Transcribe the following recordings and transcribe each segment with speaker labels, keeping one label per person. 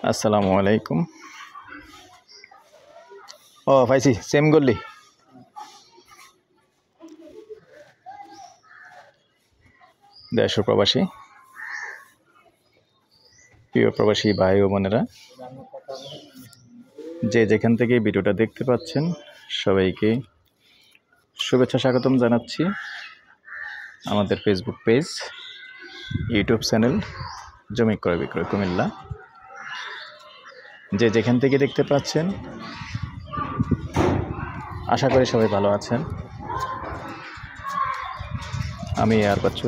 Speaker 1: আসসালামু আলাইকুম। ও পাইছি, সেম গল্লি। দেশ ও প্রবাসী, প্রিয় প্রবাসী ভাই ও বোনেরা, যে যেখান থেকে ভিডিওটা দেখতে পাচ্ছেন সবাইকে শুভেচ্ছা স্বাগতম জানাচ্ছি। আমাদের ফেসবুক পেজ, ইউটিউব চ্যানেল জমি ক্রয় বিক্রয় কুমিল্লা, যে যেখান থেকে দেখতে পাচ্ছেন আশা করি সবাই ভালো আছেন। আমি আর বাচ্চু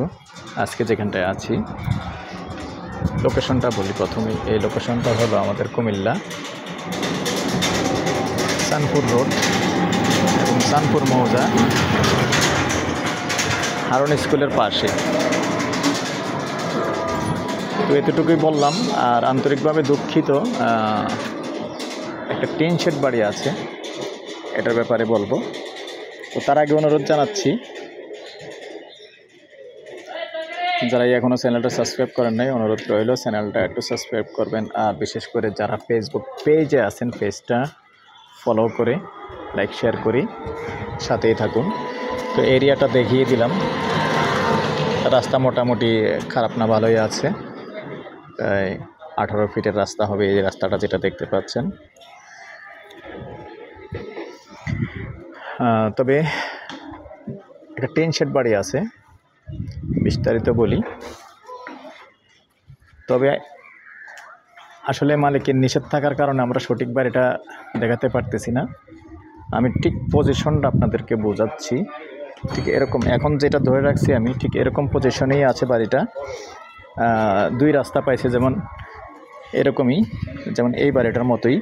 Speaker 1: আজকে যেখানটায় আছি, লোকেশনটা বলি প্রথমে। এই লোকেশনটা হলো আমাদের কুমিল্লা সানপুর রোড এবং সানপুর মৌজা হারন স্কুলের পাশে। তো এতটুকুই বললাম, আর আন্তরিকভাবে দুঃখিত, একটা টিন শেড বাড়ি আছে, এটার ব্যাপারে বলবো। তো তার আগে অনুরোধ জানাচ্ছি, যারা এখনও চ্যানেলটা সাবস্ক্রাইব করেন নাই, অনুরোধ রইল চ্যানেলটা একটু সাবস্ক্রাইব করবেন। আর বিশেষ করে যারা ফেসবুক পেজে আছেন, পেজটা ফলো করে লাইক শেয়ার করি, সাথেই থাকুন। তো এরিয়াটা দেখিয়ে দিলাম। রাস্তা মোটামুটি খারাপ না, ভালোই আছে। প্রায় 18 ফিটের রাস্তা হবে এই রাস্তাটা, যেটা দেখতে পাচ্ছেন। তবে একটা টিন শেড বাড়ি আছে, বিস্তারিত বলি। তবে আসলে মালিকের নিষেধ থাকার কারণে আমরা সঠিক বাড়িটা দেখাতে পারতেছি না। আমি ঠিক পজিশনটা আপনাদেরকে বোঝাচ্ছি। ঠিক এরকম এখন যেটা ধরে রাখছি আমি, ঠিক এরকম পজিশনেই আছে বাড়িটা। দুই রাস্তা পাইছে, যেমন এরকমই, যেমন এই বাড়িটার মতোই।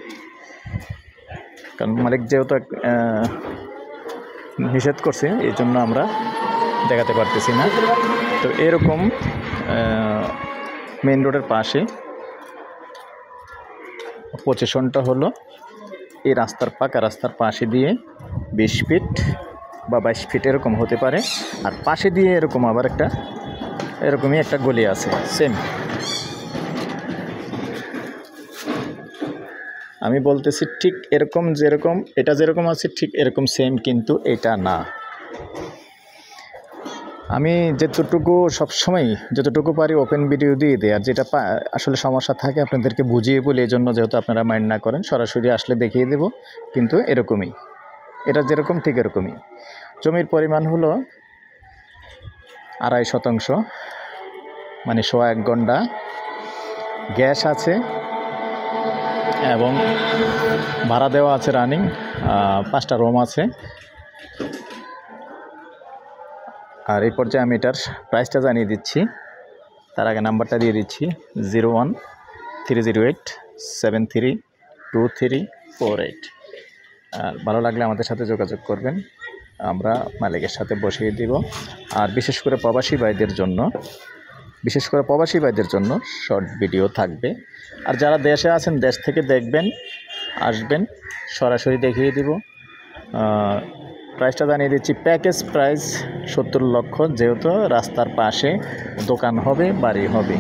Speaker 1: কারণ মালিক যেহেতু নিষেধ করছে, এই জন্য আমরা দেখাতে পারতেছি না। তো এরকম মেন রোডের পাশে পজিশনটা হলো এই রাস্তার, পাকা রাস্তার পাশে দিয়ে 20 ফিট বা 22 ফিট এরকম হতে পারে। আর পাশে দিয়ে এরকম আবার এরকমই একটা গলি আছে, সেম। আমি বলতেছি ঠিক এরকম, যেরকম এটা যেরকম আছে ঠিক এরকম সেম, কিন্তু এটা না। আমি সবসময় যতটুকু পারি ওপেন ভিডিও দিয়ে দিই, আর যেটা আসলে সমস্যা থাকে আপনাদেরকে বুঝিয়ে বলি। এই জন্য, যেহেতু আপনারা মাইন্ড না করেন, সরাসরি আসলে দেখিয়ে দেব। কিন্তু এরকমই, এটা যেরকম ঠিক এরকমই। জমির পরিমাণ হলো 2.5 শতাংশ, মানে 1.25 গন্ডা। গ্যাস আছে এবং ভাড়া দেওয়া আছে রানিং। 5টা রুম আছে। আর এই পর্যায়ে আমি এটার প্রাইসটা জানিয়ে দিচ্ছি। তার আগে নাম্বারটা দিয়ে দিচ্ছি, 01-308-732348। আর ভালো লাগলে আমাদের সাথে যোগাযোগ করবেন, আমরা মালিকের সাথে বসিয়ে দিব। আর বিশেষ করে প্রবাসী ভাইদের জন্য শর্ট ভিডিও থাকবে। আর যারা দেশে আছেন, দেশ থেকে দেখবেন, আসবেন, সরাসরি দেখিয়ে দিব। প্রাইসটা জানিয়ে দিচ্ছি, প্যাকেজ প্রাইস 70 লক্ষ, যেহেতু রাস্তার পাশে দোকান হবে, বাড়ি হবে।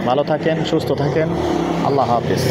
Speaker 1: ভালো থাকেন, সুস্থ থাকেন, আল্লাহ হাফেজ।